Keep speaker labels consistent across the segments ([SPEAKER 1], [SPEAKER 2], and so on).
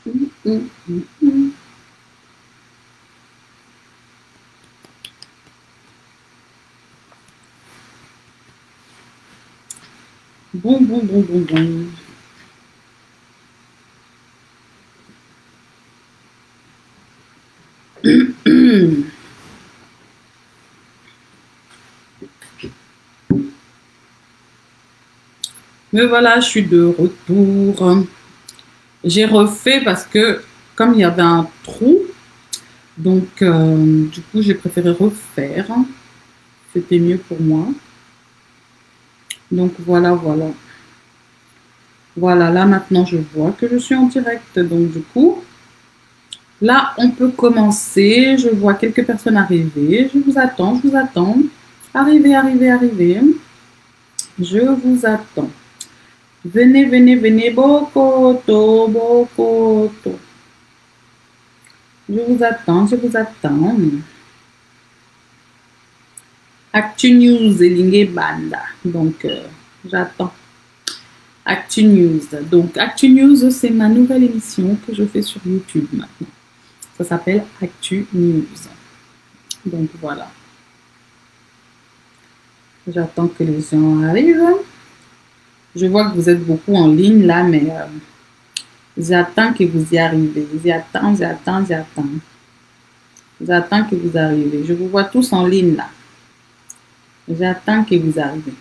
[SPEAKER 1] Bon, bon, bon, bon, bon. Me voilà, je suis de retour. J'ai refait parce que comme il y avait un trou, donc du coup j'ai préféré refaire. C'était mieux pour moi. Donc voilà, voilà. Voilà, là maintenant je vois que je suis en direct. Donc du coup, là on peut commencer. Je vois quelques personnes arriver. Je vous attends, je vous attends. Arrivez, arrivez, arrivez. Je vous attends. Venez, venez, venez. Bokoto, Bokoto. Je vous attends, je vous attends. Actu News, Elinge Banda. Donc, j'attends. Actu News. Donc, Actu News, c'est ma nouvelle émission que je fais sur YouTube maintenant. Ça s'appelle Actu News. Donc, voilà. J'attends que les gens arrivent. Je vois que vous êtes beaucoup en ligne là, mais j'attends que vous y arrivez. J'attends, j'attends, j'attends. J'attends que vous arrivez. Je vous vois tous en ligne là. J'attends que vous arrivez.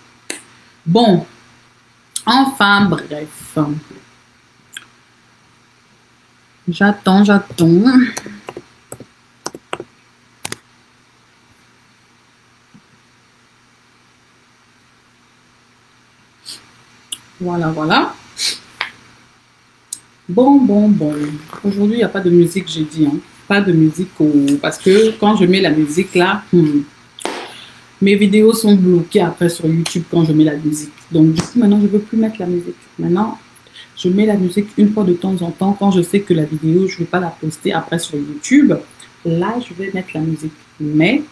[SPEAKER 1] Bon. Enfin, bref. J'attends, j'attends. Voilà, voilà. Bon, bon, bon. Aujourd'hui, il n'y a pas de musique, j'ai dit. Hein. Pas de musique. Parce que quand je mets la musique là, mes vidéos sont bloquées après sur YouTube quand je mets la musique. Donc, du coup, maintenant, je ne veux plus mettre la musique. Maintenant, je mets la musique une fois de temps en temps. Quand je sais que la vidéo, je ne vais pas la poster après sur YouTube, là, je vais mettre la musique. Mais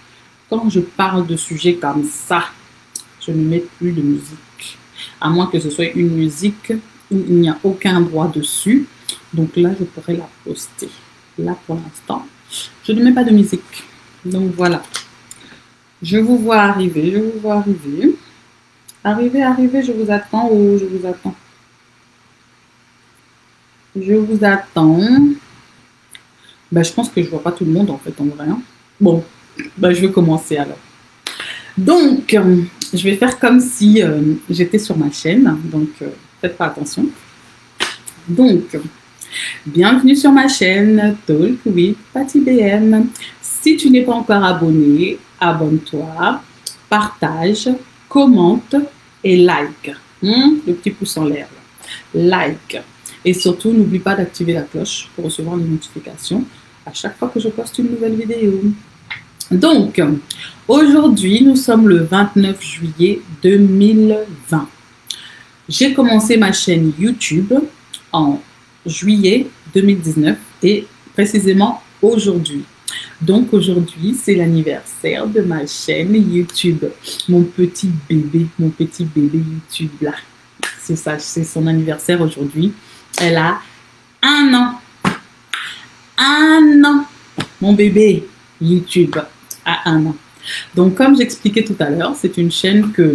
[SPEAKER 1] quand je parle de sujets comme ça, je ne mets plus de musique. À moins que ce soit une musique où il n'y a aucun droit dessus. Donc là, je pourrais la poster. Là, pour l'instant, je ne mets pas de musique. Donc voilà. Je vous vois arriver, je vous vois arriver. Arrivez, arrivez, je vous attends. Oh, je vous attends. Je vous attends. Ben, je pense que je ne vois pas tout le monde en fait en vrai. Hein. Bon, ben, je vais commencer alors. Donc, je vais faire comme si j'étais sur ma chaîne. Donc, faites pas attention. Donc, bienvenue sur ma chaîne Talk with Patty BM. Si tu n'es pas encore abonné, abonne-toi, partage, commente et like. Le petit pouce en l'air. Like. Et surtout, n'oublie pas d'activer la cloche pour recevoir les notifications à chaque fois que je poste une nouvelle vidéo. Donc, aujourd'hui, nous sommes le 29 juillet 2020. J'ai commencé ma chaîne YouTube en juillet 2019 et précisément aujourd'hui. Donc aujourd'hui, c'est l'anniversaire de ma chaîne YouTube. Mon petit bébé YouTube là. C'est ça, c'est son anniversaire aujourd'hui. Elle a 1 an. 1 an. Mon bébé YouTube a 1 an. Donc comme j'expliquais tout à l'heure, c'est une chaîne que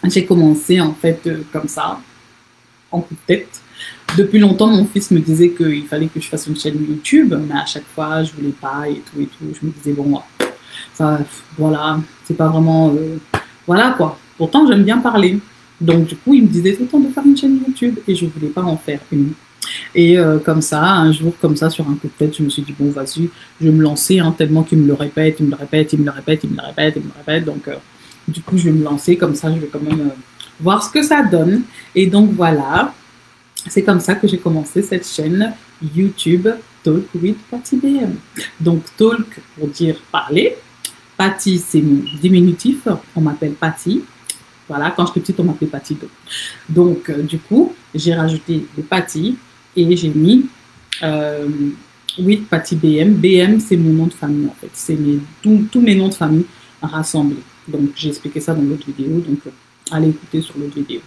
[SPEAKER 1] j'ai commencé en fait comme ça, en coup de tête. Depuis longtemps, mon fils me disait qu'il fallait que je fasse une chaîne YouTube, mais à chaque fois, je voulais pas et tout et tout. Je me disais, bon, ça, voilà, c'est pas vraiment... voilà quoi. Pourtant, j'aime bien parler. Donc, du coup, il me disait tout le temps de faire une chaîne YouTube et je voulais pas en faire une. Et comme ça, un jour, comme ça, sur un coup de tête, je me suis dit, bon, vas-y, je vais me lancer, hein, tellement qu'il me le répète, il me le répète, il me le répète, il me le répète, il me le répète. Donc, du coup, je vais me lancer, comme ça, je vais quand même voir ce que ça donne. Et donc, voilà. C'est comme ça que j'ai commencé cette chaîne YouTube Talk with Patty BM. Donc Talk pour dire parler. Patty, c'est mon diminutif. On m'appelle Patty. Voilà, quand j'étais petite, on m'appelait Patty. Donc du coup, j'ai rajouté le Patty et j'ai mis with Patty BM. BM, c'est mon nom de famille en fait. C'est tous mes noms de famille rassemblés. Donc j'ai expliqué ça dans l'autre vidéo. Donc allez écouter sur l'autre vidéo.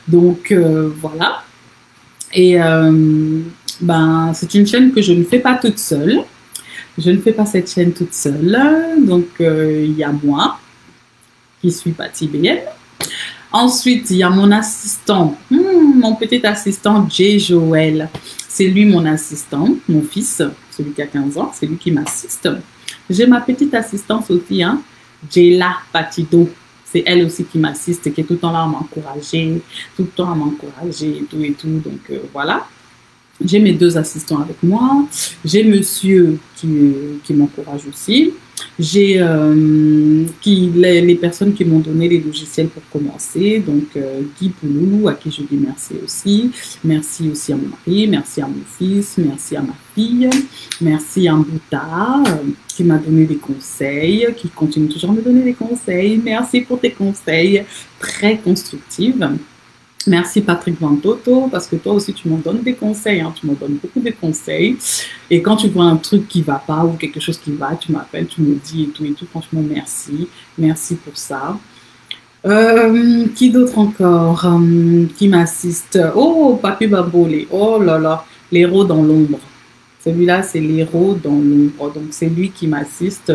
[SPEAKER 1] Donc voilà. Et Ben, c'est une chaîne que je ne fais pas toute seule. Je ne fais pas cette chaîne toute seule. Donc, il y a moi, qui suis Patty BM. Ensuite, il y a mon assistant, mon petit assistant Jay Joël. C'est lui mon assistant, mon fils, celui qui a 15 ans, c'est lui qui m'assiste. J'ai ma petite assistante aussi, hein, Jayla Patido. C'est elle aussi qui m'assiste, qui est tout le temps là à m'encourager, tout le temps à m'encourager et tout. Donc, voilà. J'ai mes 2 assistants avec moi. J'ai monsieur qui m'encourage aussi. J'ai les personnes qui m'ont donné les logiciels pour commencer. Donc, Guy Pouloulou, à qui je dis merci aussi. Merci aussi à mon mari, merci à mon fils, merci à ma fille. Merci à Mbouta, qui m'a donné des conseils, qui continue toujours à me donner des conseils. Merci pour tes conseils très constructifs. Merci Patrick Vantoto, parce que toi aussi tu m'en donnes des conseils, hein, tu m'en donnes beaucoup de conseils. Et quand tu vois un truc qui va pas ou quelque chose qui va, tu m'appelles, tu me dis et tout. Franchement, merci. Merci pour ça. Qui d'autre encore qui m'assiste? Oh, Papi Babolé. Oh là là, l'héros dans l'ombre. Celui-là, c'est l'héros dans l'ombre. Donc, c'est lui qui m'assiste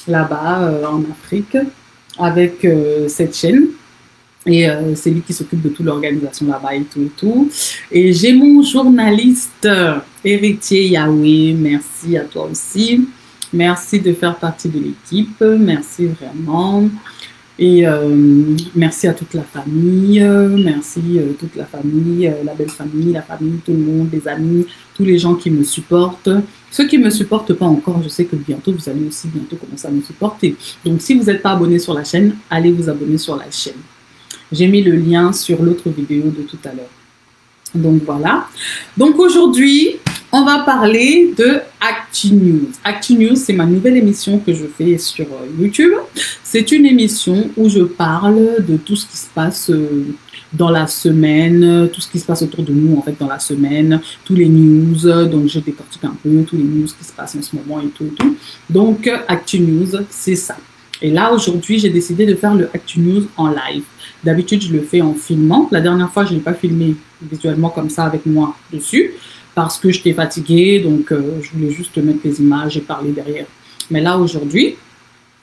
[SPEAKER 1] là-bas en Afrique avec cette chaîne. Et c'est lui qui s'occupe de toute l'organisation là-bas et tout. Et j'ai mon journaliste héritier Yahweh. Merci à toi aussi. Merci de faire partie de l'équipe. Merci vraiment. Et merci à toute la famille. Merci toute la famille, la belle famille, la famille, tout le monde, les amis, tous les gens qui me supportent. Ceux qui ne me supportent pas encore, je sais que bientôt, vous allez aussi bientôt commencer à me supporter. Donc, si vous n'êtes pas abonné sur la chaîne, allez vous abonner sur la chaîne. J'ai mis le lien sur l'autre vidéo de tout à l'heure. Donc voilà. Donc aujourd'hui, on va parler de ActuNews. ActuNews, c'est ma nouvelle émission que je fais sur YouTube. C'est une émission où je parle de tout ce qui se passe dans la semaine, tout ce qui se passe autour de nous en fait dans la semaine, tous les news, donc je décortique un peu tous les news qui se passent en ce moment et tout. Donc ActuNews, c'est ça. Et là, aujourd'hui, j'ai décidé de faire le ActuNews en live. D'habitude, je le fais en filmant. La dernière fois, je ne l'ai pas filmé visuellement comme ça avec moi dessus parce que j'étais fatiguée, donc je voulais juste mettre les images et parler derrière. Mais là, aujourd'hui,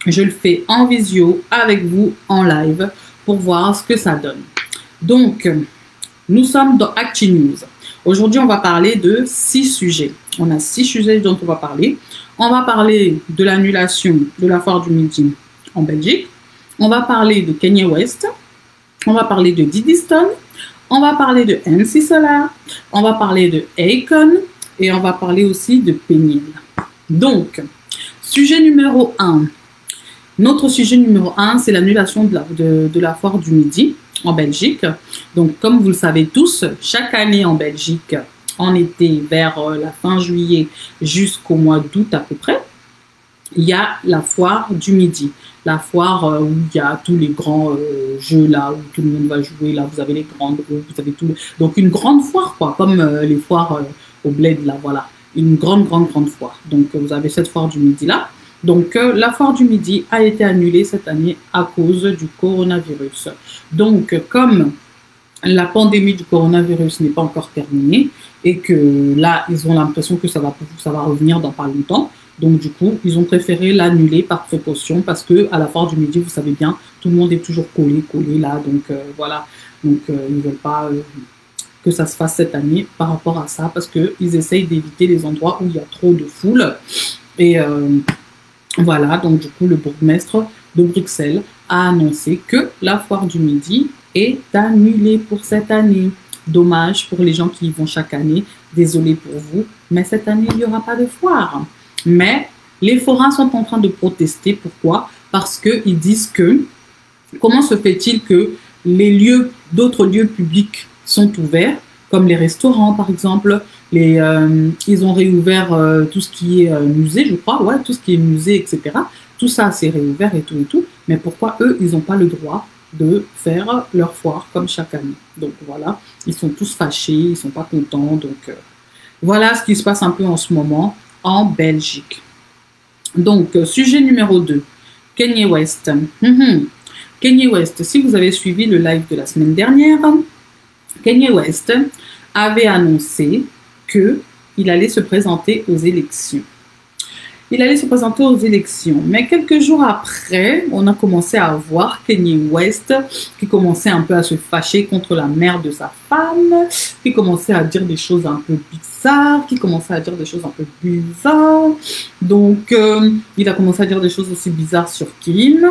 [SPEAKER 1] je le fais en visio avec vous en live pour voir ce que ça donne. Donc, nous sommes dans ActuNews. Aujourd'hui, on va parler de 6 sujets. On a 6 sujets dont on va parler. On va parler de l'annulation de la foire du Midi en Belgique. On va parler de Kanye West. On va parler de Diddy Stone. On va parler de MC Solar. On va parler de Akon. Et on va parler aussi de Péniel. Donc, sujet numéro 1. Notre sujet numéro 1, c'est l'annulation de la foire du Midi en Belgique. Donc, comme vous le savez tous, chaque année en Belgique, en été, vers la fin juillet jusqu'au mois d'août à peu près, il y a la foire du Midi. La foire où il y a tous les grands jeux là, où tout le monde va jouer, là vous avez les grandes roues, vous avez tout. Donc une grande foire quoi, comme les foires au Bled là, voilà. Une grande foire. Donc vous avez cette foire du Midi là. Donc la foire du Midi a été annulée cette année à cause du coronavirus. Donc comme la pandémie du coronavirus n'est pas encore terminée et que là ils ont l'impression que ça va revenir dans pas longtemps. Donc, du coup, ils ont préféré l'annuler par précaution parce que à la foire du Midi, vous savez bien, tout le monde est toujours collé là. Donc, voilà. Donc, ils ne veulent pas que ça se fasse cette année par rapport à ça parce qu'ils essayent d'éviter les endroits où il y a trop de foule. Et voilà. Donc, du coup, le bourgmestre de Bruxelles a annoncé que la foire du Midi est annulée pour cette année. Dommage pour les gens qui y vont chaque année. Désolé pour vous. Mais cette année, il n'y aura pas de foire. Mais les forains sont en train de protester. Pourquoi? Parce qu'ils disent que comment se fait-il que d'autres lieux publics sont ouverts, comme les restaurants par exemple, ils ont réouvert tout ce qui est musée, je crois, ouais, tout ce qui est musée, etc. Tout ça c'est réouvert et tout. Mais pourquoi eux, ils n'ont pas le droit de faire leur foire comme chaque année? Donc voilà, ils sont tous fâchés, ils ne sont pas contents. Donc voilà ce qui se passe un peu en ce moment en Belgique. Donc, sujet numéro 2, Kanye West. Kanye West, si vous avez suivi le live de la semaine dernière, Kanye West avait annoncé que il allait se présenter aux élections. Il allait se présenter aux élections. Mais quelques jours après, on a commencé à voir Kanye West qui commençait un peu à se fâcher contre la mère de sa femme, qui commençait à dire des choses un peu bizarres, Donc, il a commencé à dire des choses aussi bizarres sur Kim,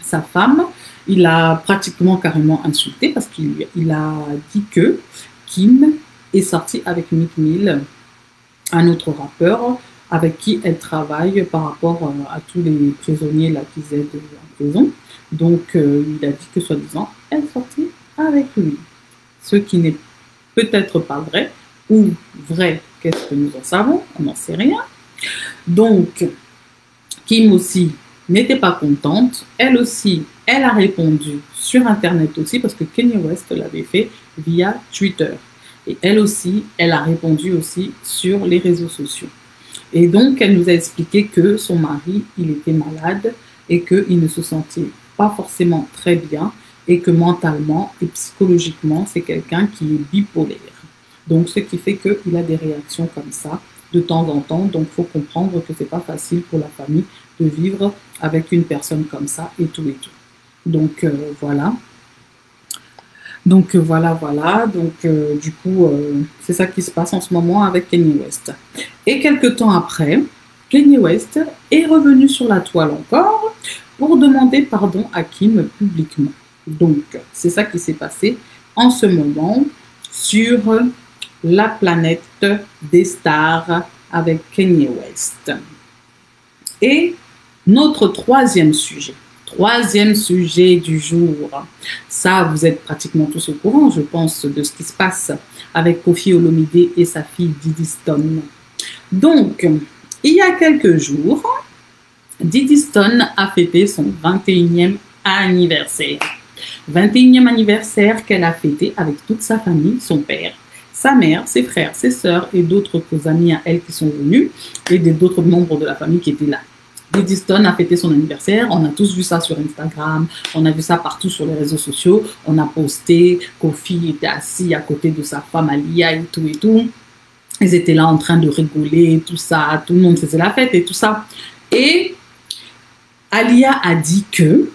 [SPEAKER 1] sa femme. Il a pratiquement carrément insulté parce qu'il a dit que Kim est sortie avec Meek Mill, un autre rappeur, avec qui elle travaille par rapport à tous les prisonniers là qu'ils aident en prison. Donc, il a dit que, soi-disant, elle est sortie avec lui. Ce qui n'est peut-être pas vrai, ou vrai, qu'est-ce que nous en savons? On n'en sait rien. Donc, Kim aussi n'était pas contente. Elle aussi, elle a répondu sur Internet aussi, parce que Kanye West l'avait fait via Twitter. Et elle aussi, elle a répondu aussi sur les réseaux sociaux. Et donc, elle nous a expliqué que son mari, il était malade et qu'il ne se sentait pas forcément très bien et que mentalement et psychologiquement, c'est quelqu'un qui est bipolaire. Donc, ce qui fait qu'il a des réactions comme ça de temps en temps. Donc, il faut comprendre que c'est pas facile pour la famille de vivre avec une personne comme ça et tout et tout. Donc, voilà. Donc, voilà. Donc, du coup, c'est ça qui se passe en ce moment avec Kanye West. Et quelques temps après, Kanye West est revenu sur la toile encore pour demander pardon à Kim publiquement. Donc, c'est ça qui s'est passé en ce moment sur la planète des stars avec Kanye West. Et notre troisième sujet du jour. Ça, vous êtes pratiquement tous au courant, je pense, de ce qui se passe avec Koffi Olomide et sa fille Diddy Stone. Donc, il y a quelques jours, Diddy Stone a fêté son 21e anniversaire. 21e anniversaire qu'elle a fêté avec toute sa famille, son père, sa mère, ses frères, ses sœurs et d'autres amis à elle qui sont venus et d'autres membres de la famille qui étaient là. Diddy Stone a fêté son anniversaire, on a tous vu ça sur Instagram, on a vu ça partout sur les réseaux sociaux, on a posté, Koffi était assis à côté de sa femme Alia et tout et tout. Ils étaient là en train de rigoler, tout ça, tout le monde faisait la fête et tout ça. Et Alia a dit que,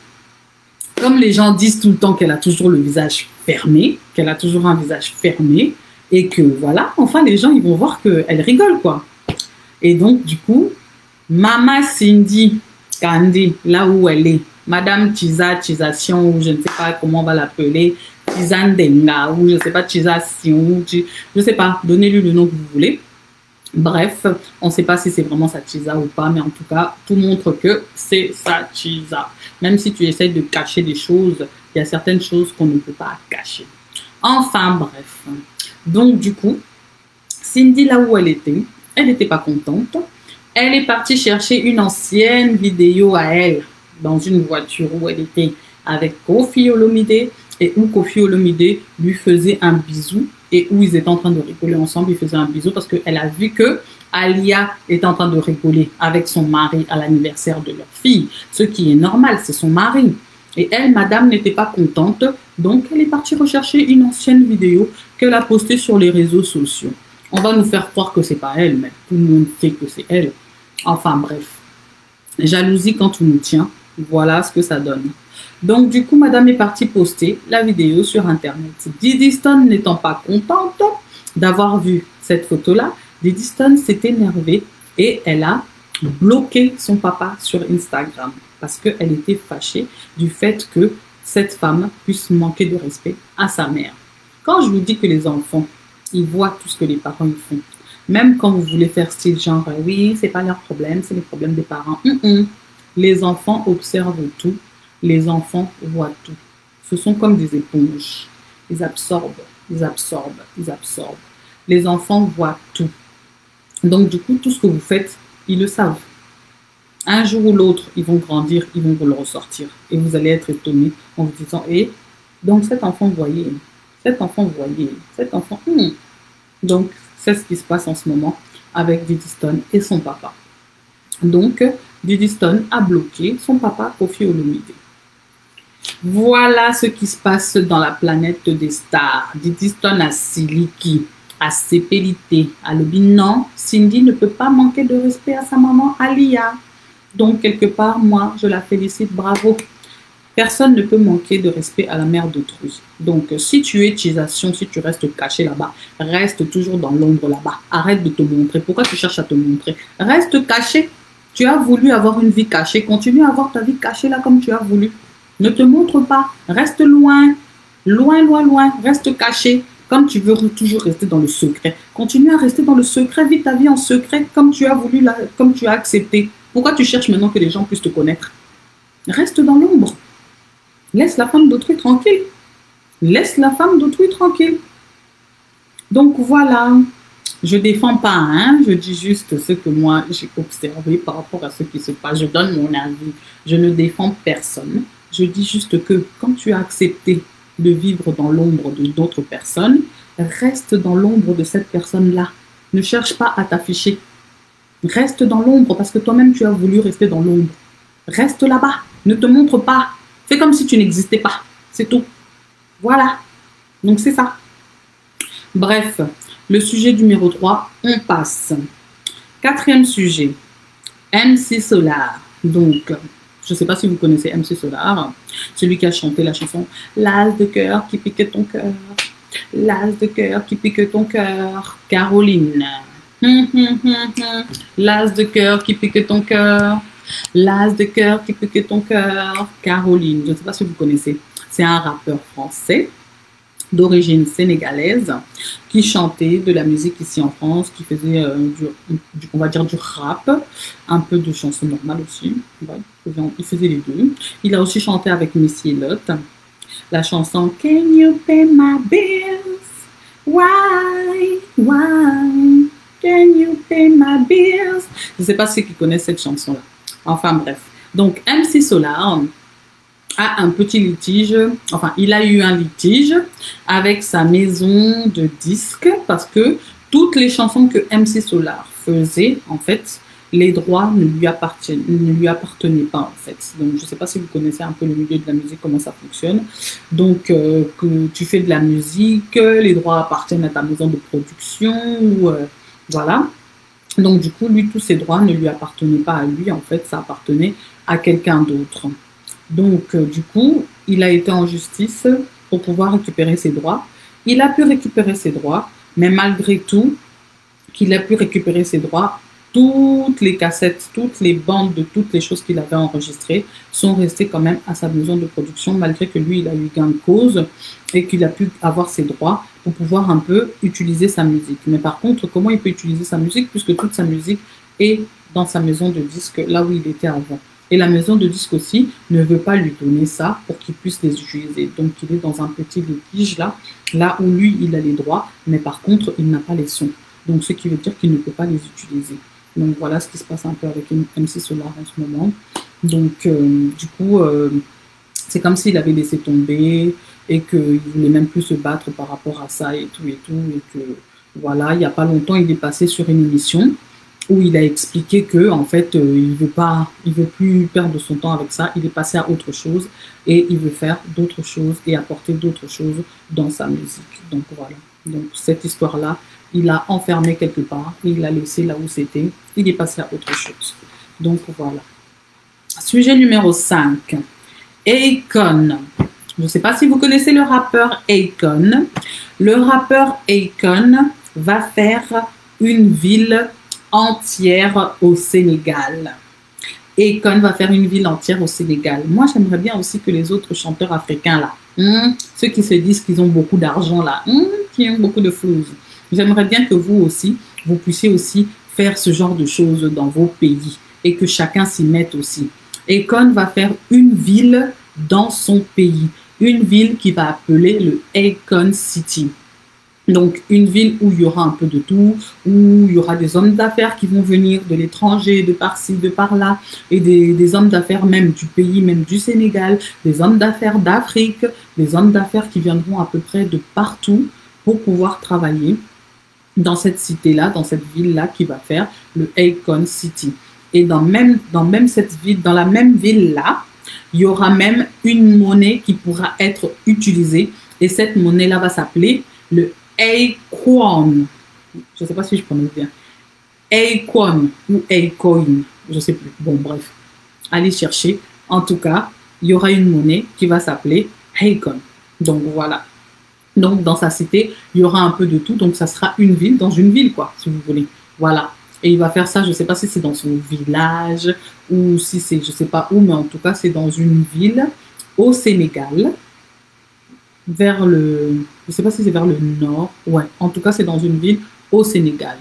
[SPEAKER 1] comme les gens disent tout le temps qu'elle a toujours le visage fermé, qu'elle a toujours un visage fermé, et que voilà, enfin les gens ils vont voir qu'elle rigole quoi. Et donc du coup, Mama Cindy Kandi, là où elle est, Madame Tization, ou je ne sais pas comment on va l'appeler, Tizandenga, ou je ne sais pas, Tization, je ne sais pas, donnez-lui le nom que vous voulez. Bref, on ne sait pas si c'est vraiment sa Tiza ou pas, mais en tout cas, tout montre que c'est sa Tiza. Même si tu essayes de cacher des choses, il y a certaines choses qu'on ne peut pas cacher. Enfin, bref. Donc, du coup, Cindy, là où elle n'était pas contente. Elle est partie chercher une ancienne vidéo à elle dans une voiture où elle était avec Koffi Olomide et où Koffi Olomide lui faisait un bisou et où ils étaient en train de rigoler ensemble. Ils faisaient un bisou parce qu'elle a vu que Alia est en train de rigoler avec son mari à l'anniversaire de leur fille. Ce qui est normal, c'est son mari. Et elle, madame, n'était pas contente. Donc, elle est partie rechercher une ancienne vidéo qu'elle a postée sur les réseaux sociaux. On va nous faire croire que c'est pas elle, mais tout le monde sait que c'est elle. Enfin bref, jalousie quand tout nous tient, voilà ce que ça donne. Donc du coup, madame est partie poster la vidéo sur Internet. Diddy Stone n'étant pas contente d'avoir vu cette photo-là, Diddy Stone s'est énervée et elle a bloqué son papa sur Instagram parce qu'elle était fâchée du fait que cette femme puisse manquer de respect à sa mère. Quand je vous dis que les enfants, ils voient tout ce que les parents ils font. Même quand vous voulez faire style genre, oui, c'est pas leur problème, c'est les problèmes des parents. Les enfants observent tout, les enfants voient tout. Ce sont comme des éponges. Ils absorbent, ils absorbent, ils absorbent. Les enfants voient tout. Donc du coup, tout ce que vous faites, ils le savent. Un jour ou l'autre, ils vont grandir, ils vont vous le ressortir. Et vous allez être étonné en vous disant, donc cet enfant voyait, cet enfant. Donc, c'est ce qui se passe en ce moment avec Diddy Stone et son papa. Donc, Diddy Stone a bloqué son papa Koffi Olomide. Voilà ce qui se passe dans la planète des stars. Diddy Stone a siliki. Acépélité. Alobi, non, Cindy ne peut pas manquer de respect à sa maman Alia. Donc, quelque part, moi, je la félicite, bravo. Personne ne peut manquer de respect à la mère d'autrui. Donc, si tu es utilisation, si tu restes caché là-bas, reste toujours dans l'ombre là-bas. Arrête de te montrer. Pourquoi tu cherches à te montrer? Reste caché. Tu as voulu avoir une vie cachée. Continue à avoir ta vie cachée là comme tu as voulu. Ne te montre pas. Reste loin. Loin, loin, loin. Reste caché. Comme tu veux toujours rester dans le secret. Continue à rester dans le secret. Vis ta vie en secret comme tu as voulu, là, comme tu as accepté. Pourquoi tu cherches maintenant que les gens puissent te connaître? Reste dans l'ombre. Laisse la femme d'autrui tranquille. Laisse la femme d'autrui tranquille. Donc voilà, je ne défends pas, hein, je dis juste ce que moi j'ai observé par rapport à ce qui se passe. Je donne mon avis. Je ne défends personne. Je dis juste que quand tu as accepté de vivre dans l'ombre d'autres personnes, reste dans l'ombre de cette personne-là. Ne cherche pas à t'afficher. Reste dans l'ombre parce que toi-même tu as voulu rester dans l'ombre. Reste là-bas. Ne te montre pas. Fais comme si tu n'existais pas. C'est tout. Voilà. Donc, c'est ça. Bref, le sujet numéro 3, on passe. 4e sujet, MC Solar. Donc, je ne sais pas si vous connaissez MC Solar, celui qui a chanté la chanson « L'as de cœur qui pique ton cœur, l'as de cœur qui pique ton cœur, Caroline. L'as de cœur qui pique ton cœur. L'as de cœur qui pique ton cœur, Caroline. Je ne sais pas si vous connaissez. C'est un rappeur français d'origine sénégalaise qui chantait de la musique ici en France, qui faisait on va dire du rap, un peu de chansons normales aussi. Ouais, il faisait les deux. Il a aussi chanté avec Missy Elliott la chanson Can you pay my bills? Why? Can you pay my bills? Je ne sais pas ceux qui connaissent cette chanson-là. Enfin bref, donc MC Solar a un petit litige, enfin il a eu un litige avec sa maison de disques parce que toutes les chansons que MC Solar faisait, en fait, les droits ne lui appartenaient pas en fait. Donc je ne sais pas si vous connaissez un peu le milieu de la musique, comment ça fonctionne. Donc que tu fais de la musique, les droits appartiennent à ta maison de production, voilà. Donc, du coup, lui, tous ses droits ne lui appartenaient pas à lui. En fait, ça appartenait à quelqu'un d'autre. Donc, du coup, il a été en justice pour pouvoir récupérer ses droits. Il a pu récupérer ses droits, mais malgré tout, qu'il a pu récupérer ses droits, toutes les cassettes, toutes les bandes de toutes les choses qu'il avait enregistrées sont restées quand même à sa maison de production, malgré que lui, il a eu gain de cause et qu'il a pu avoir ses droits pour pouvoir un peu utiliser sa musique. Mais par contre, comment il peut utiliser sa musique puisque toute sa musique est dans sa maison de disque, là où il était avant. Et la maison de disque aussi ne veut pas lui donner ça pour qu'il puisse les utiliser. Donc, il est dans un petit litige là où lui, il a les droits, mais par contre, il n'a pas les sons. Donc, ce qui veut dire qu'il ne peut pas les utiliser. Donc, voilà ce qui se passe un peu avec MC Solar en ce moment. Donc, du coup, c'est comme s'il avait laissé tomber et qu'il ne voulait même plus se battre par rapport à ça et tout. Et que, voilà, il n'y a pas longtemps, il est passé sur une émission où il a expliqué que en fait, il veut plus perdre son temps avec ça. Il est passé à autre chose et il veut faire d'autres choses et apporter d'autres choses dans sa musique. Donc, voilà. Donc, cette histoire-là, il l'a enfermé quelque part, et il l'a laissé là où c'était, il est passé à autre chose. Donc voilà. Sujet numéro 5. Akon. Je ne sais pas si vous connaissez le rappeur Akon. Le rappeur Akon va faire une ville entière au Sénégal. Akon va faire une ville entière au Sénégal. Moi, j'aimerais bien aussi que les autres chanteurs africains là, ceux qui se disent qu'ils ont beaucoup d'argent là, qui ont beaucoup de flouze, j'aimerais bien que vous aussi, vous puissiez aussi faire ce genre de choses dans vos pays et que chacun s'y mette aussi. Akon va faire une ville dans son pays, une ville qu'il va appeler le Akon City. Donc, une ville où il y aura un peu de tout, où il y aura des hommes d'affaires qui vont venir de l'étranger, de par-ci, de par-là, et des hommes d'affaires même du pays, même du Sénégal, des hommes d'affaires d'Afrique, des hommes d'affaires qui viendront à peu près de partout pour pouvoir travailler dans cette cité-là, dans cette ville-là qui va faire le Akon City. Et dans la même ville-là, il y aura même une monnaie qui pourra être utilisée. Et cette monnaie-là va s'appeler le Acorn. Je ne sais pas si je prononce bien. Acorn ou Acorn. Je ne sais plus. Bon, bref. Allez chercher. En tout cas, il y aura une monnaie qui va s'appeler Acorn. Donc, voilà. Donc, dans sa cité, il y aura un peu de tout. Donc, ça sera une ville dans une ville, quoi, si vous voulez. Voilà. Et il va faire ça, je ne sais pas si c'est dans son village ou si c'est, je ne sais pas où, mais en tout cas, c'est dans une ville au Sénégal, vers le, je ne sais pas si c'est vers le nord. Ouais, en tout cas, c'est dans une ville au Sénégal.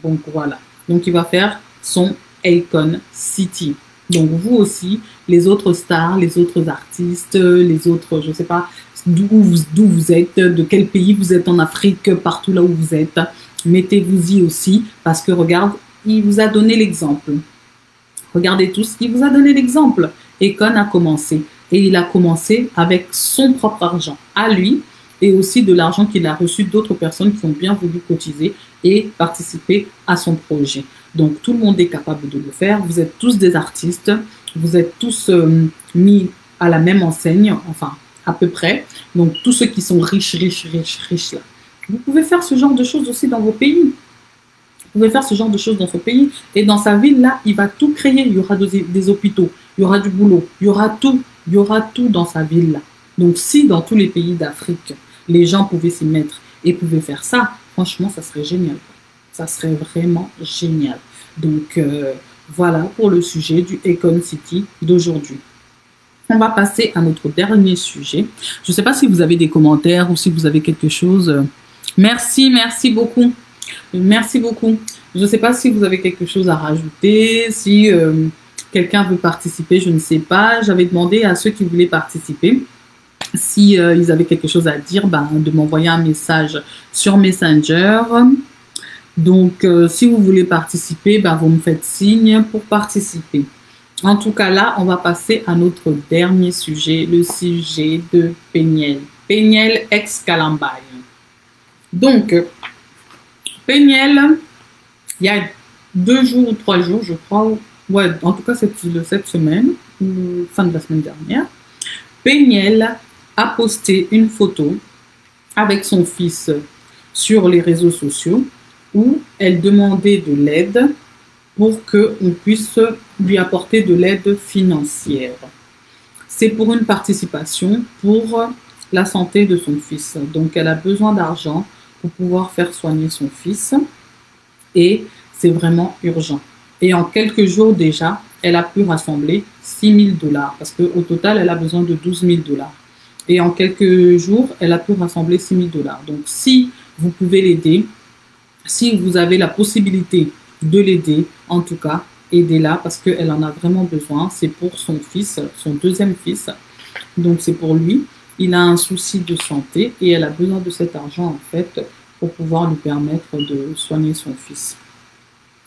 [SPEAKER 1] Donc, voilà. Donc, il va faire son Akon City. Donc, vous aussi, les autres stars, les autres artistes, les autres, je ne sais pas d'où vous êtes, de quel pays vous êtes en Afrique, partout là où vous êtes, mettez-vous-y aussi, parce que regarde, il vous a donné l'exemple. Regardez tous, il vous a donné l'exemple. Akon a commencé. Et il a commencé avec son propre argent à lui et aussi de l'argent qu'il a reçu d'autres personnes qui ont bien voulu cotiser et participer à son projet. Donc, tout le monde est capable de le faire. Vous êtes tous des artistes. Vous êtes tous mis à la même enseigne, enfin, à peu près. Donc, tous ceux qui sont riches là. Vous pouvez faire ce genre de choses aussi dans vos pays. Vous pouvez faire ce genre de choses dans ce pays. Et dans sa ville, là, il va tout créer. Il y aura des hôpitaux, il y aura du boulot, il y aura tout. Il y aura tout dans sa ville, là. Donc, si dans tous les pays d'Afrique, les gens pouvaient s'y mettre et pouvaient faire ça, franchement, ça serait génial. Ça serait vraiment génial. Donc, voilà pour le sujet du Akon City d'aujourd'hui. On va passer à notre dernier sujet. Je ne sais pas si vous avez des commentaires ou si vous avez quelque chose. Merci beaucoup. Merci beaucoup. Je ne sais pas si vous avez quelque chose à rajouter, si quelqu'un veut participer, je ne sais pas. J'avais demandé à ceux qui voulaient participer, si ils avaient quelque chose à dire, de m'envoyer un message sur Messenger. Donc, si vous voulez participer, vous me faites signe pour participer. En tout cas, là, on va passer à notre dernier sujet, le sujet de Péniel. Péniel ex-Calambaye. Donc, Péniel, il y a 2 jours ou 3 jours, je crois, ouais, en tout cas cette semaine, ou fin de la semaine dernière, Péniel a posté une photo avec son fils sur les réseaux sociaux où elle demandait de l'aide pour qu'on puisse lui apporter de l'aide financière. C'est pour une participation pour la santé de son fils. Donc, elle a besoin d'argent pour pouvoir faire soigner son fils et c'est vraiment urgent. Et en quelques jours déjà, elle a pu rassembler 6 000 $ parce qu'au total, elle a besoin de 12 000 $. Et en quelques jours, elle a pu rassembler 6 000 $. Donc, si vous pouvez l'aider, si vous avez la possibilité de l'aider, en tout cas, aidez-la parce qu'elle en a vraiment besoin. C'est pour son fils, son deuxième fils. Donc, c'est pour lui. Il a un souci de santé et elle a besoin de cet argent, en fait, pour pouvoir lui permettre de soigner son fils.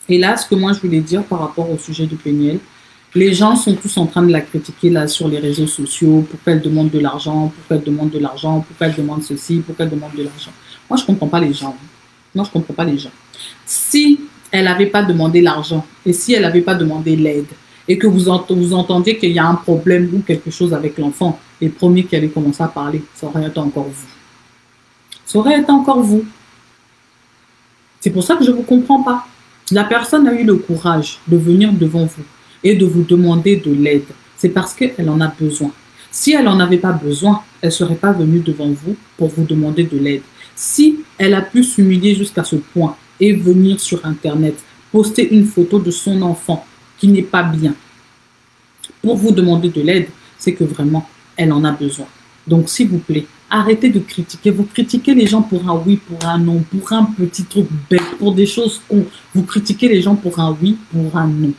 [SPEAKER 1] Et là, ce que moi je voulais dire par rapport au sujet du Péniel, les gens sont tous en train de la critiquer là sur les réseaux sociaux, pourquoi elle demande de l'argent, pourquoi elle demande de l'argent, pourquoi elle demande ceci, pourquoi elle demande de l'argent. Moi, je ne comprends pas les gens. Moi, je ne comprends pas les gens. Si elle n'avait pas demandé l'argent et si elle n'avait pas demandé l'aide et que vous entendiez qu'il y a un problème ou quelque chose avec l'enfant, les premiers qui allaient commencer à parler, ça aurait été encore vous. Ça aurait été encore vous. C'est pour ça que je ne vous comprends pas. La personne a eu le courage de venir devant vous et de vous demander de l'aide. C'est parce qu'elle en a besoin. Si elle n'en avait pas besoin, elle ne serait pas venue devant vous pour vous demander de l'aide. Si elle a pu s'humilier jusqu'à ce point et venir sur Internet, poster une photo de son enfant qui n'est pas bien pour vous demander de l'aide, c'est que vraiment, elle en a besoin. Donc, s'il vous plaît, arrêtez de critiquer. Vous critiquez les gens pour un oui, pour un non, pour un petit truc bête, pour des choses qu'on... Vous critiquez les gens pour un oui, pour un non.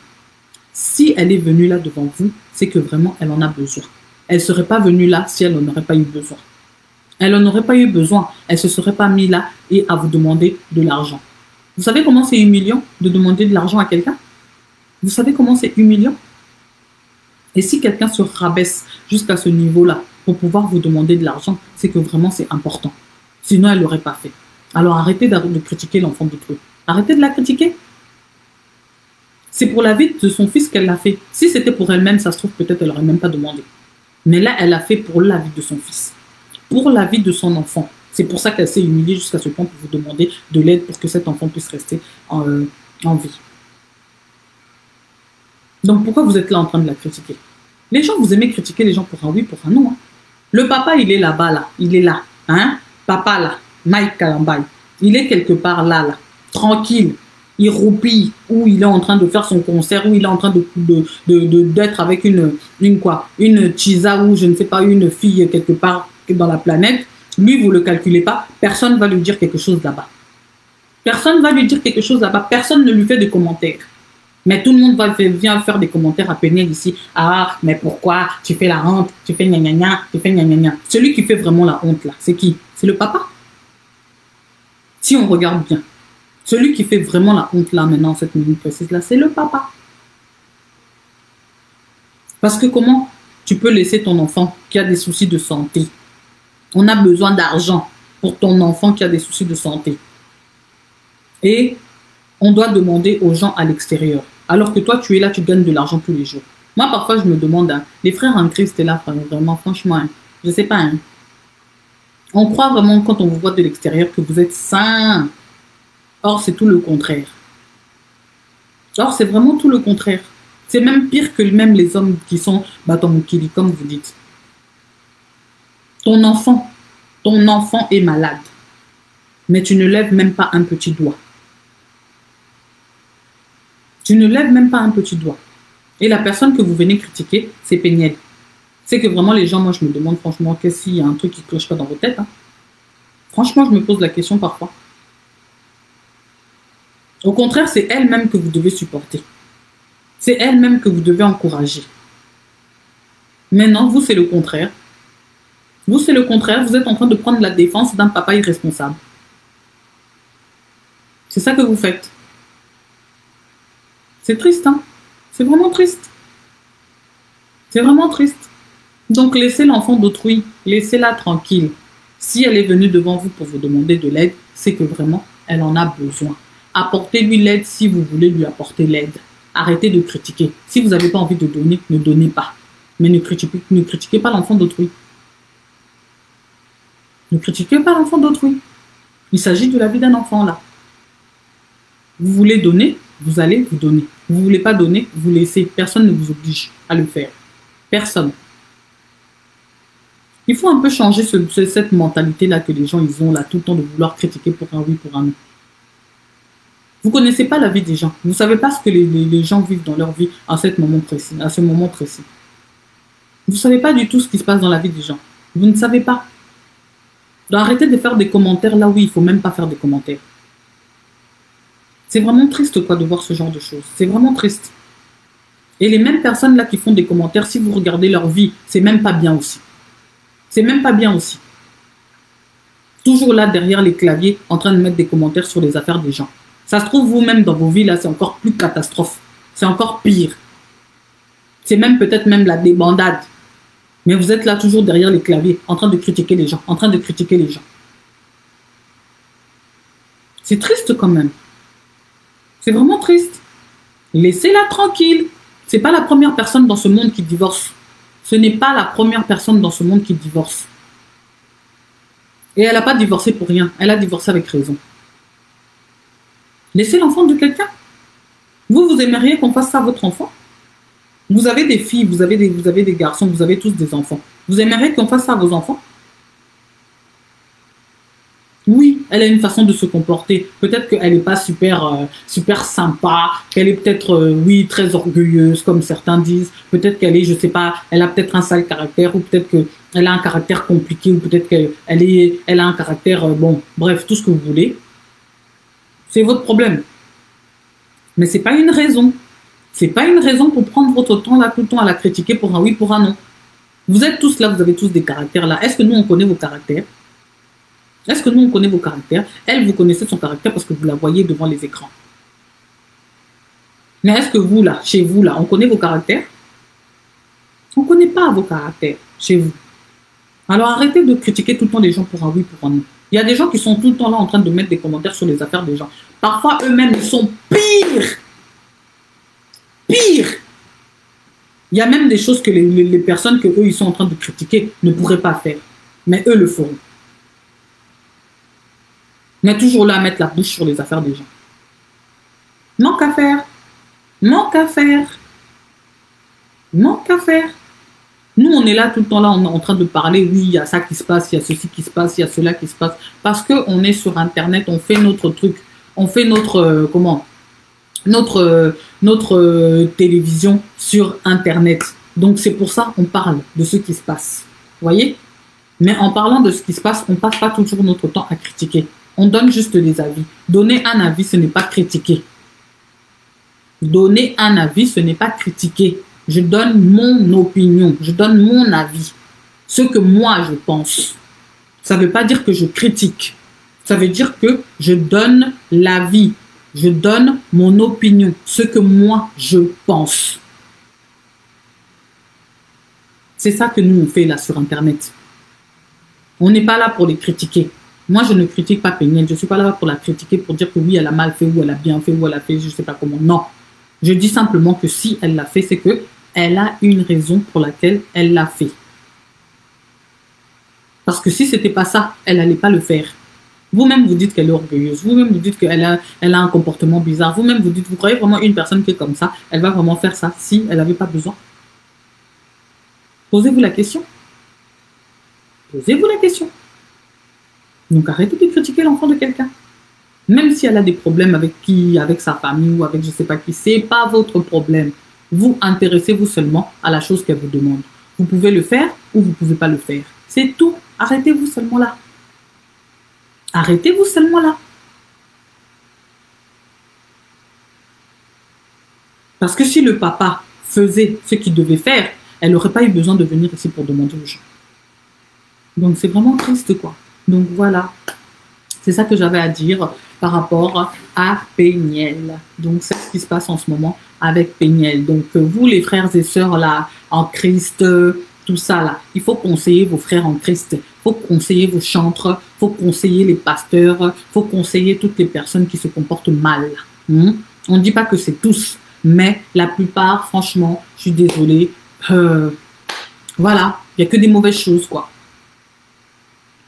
[SPEAKER 1] Si elle est venue là devant vous, c'est que vraiment, elle en a besoin. Elle ne serait pas venue là si elle n'en aurait pas eu besoin. Elle n'en aurait pas eu besoin. Elle ne se serait pas mise là et à vous demander de l'argent. Vous savez comment c'est humiliant de demander de l'argent à quelqu'un? Vous savez comment c'est humiliant? Et si quelqu'un se rabaisse jusqu'à ce niveau-là pour pouvoir vous demander de l'argent, c'est que vraiment c'est important. Sinon, elle ne l'aurait pas fait. Alors arrêtez de critiquer l'enfant du truc. Arrêtez de la critiquer. C'est pour la vie de son fils qu'elle l'a fait. Si c'était pour elle-même, ça se trouve, peut-être elle n'aurait même pas demandé. Mais là, elle l'a fait pour la vie de son fils. Pour la vie de son enfant. C'est pour ça qu'elle s'est humiliée jusqu'à ce point pour vous demander de l'aide pour que cet enfant puisse rester en vie. Donc pourquoi vous êtes là en train de la critiquer? Les gens, vous aimez critiquer les gens pour un oui, pour un non. Hein. Le papa, il est là-bas, là. Il est là. Hein? Papa, là. Mike Kalambay. Il est quelque part là, là. Tranquille. Il roupille. Ou il est en train de faire son concert. Ou il est en train d'être avec une Chisa ou je ne sais pas, une fille quelque part dans la planète. Lui, vous ne le calculez pas. Personne ne va lui dire quelque chose là-bas. Personne ne va lui dire quelque chose là-bas. Personne ne lui fait de commentaires. Mais tout le monde vient faire des commentaires à Péniel ici. Ah, mais pourquoi tu fais la honte? Tu fais gna gna gna, tu fais gna gna gna. Celui qui fait vraiment la honte là, c'est qui? C'est le papa. Si on regarde bien, celui qui fait vraiment la honte là maintenant, cette minute précise là, c'est le papa. Parce que comment tu peux laisser ton enfant qui a des soucis de santé? On a besoin d'argent pour ton enfant qui a des soucis de santé. Et on doit demander aux gens à l'extérieur. Alors que toi, tu es là, tu gagnes de l'argent tous les jours. Moi, parfois, je me demande, hein, les frères en Christ, là, vraiment, franchement, hein, je ne sais pas. Hein. On croit vraiment, quand on vous voit de l'extérieur, que vous êtes saints. Or, c'est tout le contraire. Or, c'est vraiment tout le contraire. C'est même pire que même les hommes qui sont batomokili, comme vous dites. Ton enfant est malade. Mais tu ne lèves même pas un petit doigt. Tu ne lèves même pas un petit doigt. Et la personne que vous venez critiquer, c'est Péniel. C'est que vraiment les gens, moi je me demande franchement, qu'est-ce qu'il y a un truc qui ne cloche pas dans vos têtes. Hein. Franchement, je me pose la question parfois. Au contraire, c'est elle-même que vous devez supporter. C'est elle-même que vous devez encourager. Maintenant, vous, c'est le contraire. Vous, c'est le contraire. Vous êtes en train de prendre la défense d'un papa irresponsable. C'est ça que vous faites. C'est triste, hein? C'est vraiment triste. C'est vraiment triste. Donc, laissez l'enfant d'autrui. Laissez-la tranquille. Si elle est venue devant vous pour vous demander de l'aide, c'est que vraiment, elle en a besoin. Apportez-lui l'aide si vous voulez lui apporter l'aide. Arrêtez de critiquer. Si vous n'avez pas envie de donner, ne donnez pas. Mais ne critiquez pas l'enfant d'autrui. Ne critiquez pas l'enfant d'autrui. Il s'agit de la vie d'un enfant, là. Vous voulez donner, vous allez vous donner. Vous ne voulez pas donner, vous laissez. Personne ne vous oblige à le faire. Personne. Il faut un peu changer cette mentalité-là que les gens ils ont là tout le temps de vouloir critiquer pour un oui, pour un non. Vous ne connaissez pas la vie des gens. Vous ne savez pas ce que les gens vivent dans leur vie à ce moment précis. Vous ne savez pas du tout ce qui se passe dans la vie des gens. Vous ne savez pas. Donc arrêtez de faire des commentaires là où il ne faut même pas faire des commentaires. C'est vraiment triste quoi de voir ce genre de choses. C'est vraiment triste. Et les mêmes personnes là qui font des commentaires, si vous regardez leur vie, c'est même pas bien aussi. C'est même pas bien aussi. Toujours là derrière les claviers, en train de mettre des commentaires sur les affaires des gens. Ça se trouve vous-même dans vos vies là, c'est encore plus catastrophe. C'est encore pire. C'est même peut-être même la débandade. Mais vous êtes là toujours derrière les claviers, en train de critiquer les gens, en train de critiquer les gens. C'est triste quand même. C'est vraiment triste. Laissez-la tranquille. C'est pas la première personne dans ce monde qui divorce. Ce n'est pas la première personne dans ce monde qui divorce. Et elle n'a pas divorcé pour rien. Elle a divorcé avec raison. Laissez l'enfant de quelqu'un. Vous aimeriez qu'on fasse ça à votre enfant? Vous avez des filles, vous avez des garçons, vous avez tous des enfants. Vous aimeriez qu'on fasse ça à vos enfants? Oui, elle a une façon de se comporter. Peut-être qu'elle n'est pas super sympa, qu'elle est peut-être, oui, très orgueilleuse, comme certains disent. Peut-être qu'elle est, je sais pas, elle a peut-être un sale caractère, ou peut-être qu'elle a un caractère compliqué, ou peut-être qu'elle a un caractère, bon, bref, tout ce que vous voulez. C'est votre problème. Mais c'est pas une raison. C'est pas une raison pour prendre votre temps là, tout le temps à la critiquer pour un oui, pour un non. Vous êtes tous là, vous avez tous des caractères là. Est-ce que nous, on connaît vos caractères? Est-ce que nous, on connaît vos caractères? Elle, vous connaissez son caractère parce que vous la voyez devant les écrans. Mais est-ce que vous, là, chez vous, là, on connaît vos caractères? On ne connaît pas vos caractères chez vous. Alors arrêtez de critiquer tout le temps les gens pour un oui, pour un non. Il y a des gens qui sont tout le temps là en train de mettre des commentaires sur les affaires des gens. Parfois, eux-mêmes, ils sont pires. Pire. Il y a même des choses que les personnes que eux ils sont en train de critiquer ne pourraient pas faire. Mais eux le feront. On est toujours là à mettre la bouche sur les affaires des gens. Manque à faire. Manque à faire. Manque à faire. Nous, on est là tout le temps là, on est en train de parler, oui, il y a ça qui se passe, il y a ceci qui se passe, il y a cela qui se passe. Parce qu'on est sur Internet, on fait notre truc, on fait notre, notre télévision sur Internet. Donc, c'est pour ça qu'on parle de ce qui se passe. Vous voyez? Mais en parlant de ce qui se passe, on ne passe pas toujours notre temps à critiquer. On donne juste des avis. Donner un avis, ce n'est pas critiquer. Donner un avis, ce n'est pas critiquer. Je donne mon opinion, je donne mon avis, ce que moi je pense. Ça ne veut pas dire que je critique. Ça veut dire que je donne l'avis, je donne mon opinion, ce que moi je pense. C'est ça que nous on fait là sur Internet. On n'est pas là pour les critiquer. Moi, je ne critique pas Péniel. Je ne suis pas là pour la critiquer, pour dire que oui, elle a mal fait, ou elle a bien fait, ou elle a fait, je ne sais pas comment. Non. Je dis simplement que si elle l'a fait, c'est que elle a une raison pour laquelle elle l'a fait. Parce que si ce n'était pas ça, elle n'allait pas le faire. Vous-même, vous dites qu'elle est orgueilleuse. Vous-même, vous dites qu'elle a un comportement bizarre. Vous-même, vous dites, vous croyez vraiment une personne qui est comme ça, elle va vraiment faire ça si elle n'avait pas besoin? Posez-vous la question. Posez-vous la question. Donc, arrêtez de critiquer l'enfant de quelqu'un. Même si elle a des problèmes avec sa famille ou avec je ne sais pas qui, ce n'est pas votre problème. Vous intéressez-vous seulement à la chose qu'elle vous demande. Vous pouvez le faire ou vous ne pouvez pas le faire. C'est tout. Arrêtez-vous seulement là. Arrêtez-vous seulement là. Parce que si le papa faisait ce qu'il devait faire, elle n'aurait pas eu besoin de venir ici pour demander aux gens. Donc, c'est vraiment triste, quoi. Donc, voilà. C'est ça que j'avais à dire par rapport à Péniel. Donc, c'est ce qui se passe en ce moment avec Péniel. Donc, vous, les frères et sœurs, là, en Christ, tout ça, là, il faut conseiller vos frères en Christ. Il faut conseiller vos chantres. Il faut conseiller les pasteurs. Il faut conseiller toutes les personnes qui se comportent mal. On ne dit pas que c'est tous, mais la plupart, franchement, je suis désolée. Voilà, il n'y a que des mauvaises choses, quoi.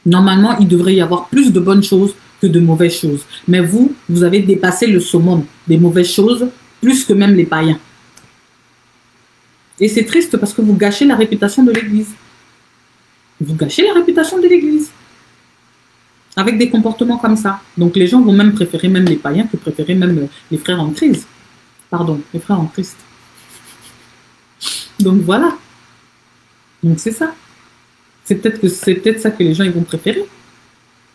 [SPEAKER 1] Normalement, il devrait y avoir plus de bonnes choses que de mauvaises choses. Mais vous, vous avez dépassé le summum des mauvaises choses, plus que même les païens. Et c'est triste parce que vous gâchez la réputation de l'Église. Vous gâchez la réputation de l'Église. Avec des comportements comme ça. Donc les gens vont même préférer même les païens que préférer même les frères en Christ. Pardon, les frères en Christ. Donc voilà. Donc c'est ça. C'est peut-être ça que les gens ils vont préférer.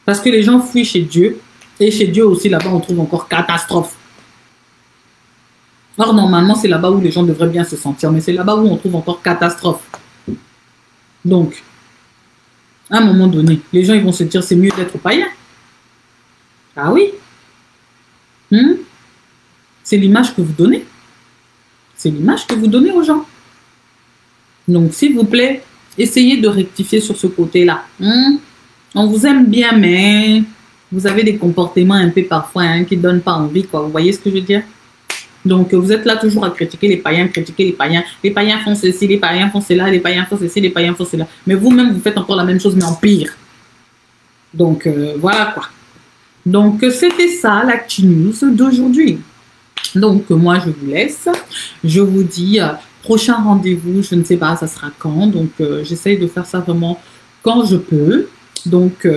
[SPEAKER 1] Parce que les gens fuient chez Dieu. Et chez Dieu aussi, là-bas, on trouve encore catastrophe. Or, normalement, c'est là-bas où les gens devraient bien se sentir. Mais c'est là-bas où on trouve encore catastrophe. Donc, à un moment donné, les gens ils vont se dire c'est mieux d'être païen. Ah oui. C'est l'image que vous donnez. C'est l'image que vous donnez aux gens. Donc, s'il vous plaît, essayez de rectifier sur ce côté-là. On vous aime bien, mais vous avez des comportements un peu parfois qui ne donnent pas envie, quoi. Vous voyez ce que je veux dire? Donc, vous êtes là toujours à critiquer les païens, critiquer les païens. Les païens font ceci, les païens font cela, les païens font ceci, les païens font cela. Mais vous-même, vous faites encore la même chose, mais en pire. Donc, voilà, quoi. Donc, c'était ça, l'Actu News d'aujourd'hui. Donc, moi, je vous laisse. Je vous dis... prochain rendez-vous, je ne sais pas, ça sera quand. Donc, j'essaye de faire ça vraiment quand je peux. Donc,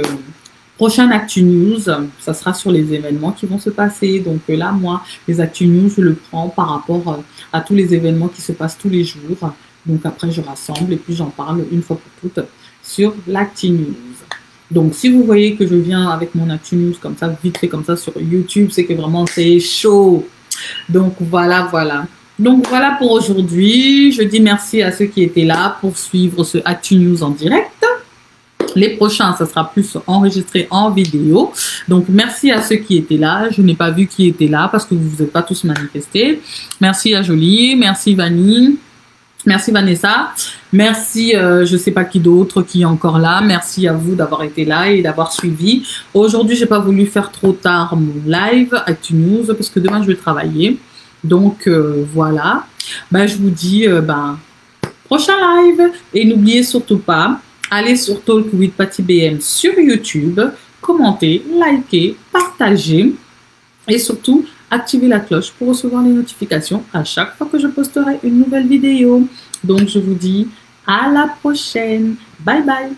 [SPEAKER 1] prochaine Actu News, ça sera sur les événements qui vont se passer. Donc là, moi, les Actu News, je le prends par rapport à tous les événements qui se passent tous les jours. Donc après, je rassemble et puis j'en parle une fois pour toutes sur l'Actu News. Donc, si vous voyez que je viens avec mon Actu News comme ça, vite fait comme ça sur YouTube, c'est que vraiment, c'est chaud. Donc, voilà, voilà. Donc voilà pour aujourd'hui. Je dis merci à ceux qui étaient là pour suivre ce Actu News en direct. Les prochains, ça sera plus enregistré en vidéo. Donc merci à ceux qui étaient là. Je n'ai pas vu qui était là parce que vous ne vous êtes pas tous manifestés. Merci à Jolie, merci Vanny, merci Vanessa, merci je ne sais pas qui d'autre qui est encore là. Merci à vous d'avoir été là et d'avoir suivi. Aujourd'hui, je n'ai pas voulu faire trop tard mon live Actu News parce que demain, je vais travailler. Donc, voilà. Je vous dis, prochain live. Et n'oubliez surtout pas, allez sur Talk with Patty BM sur YouTube. commenter, liker, partager et surtout activer la cloche pour recevoir les notifications à chaque fois que je posterai une nouvelle vidéo. Donc je vous dis à la prochaine. Bye bye.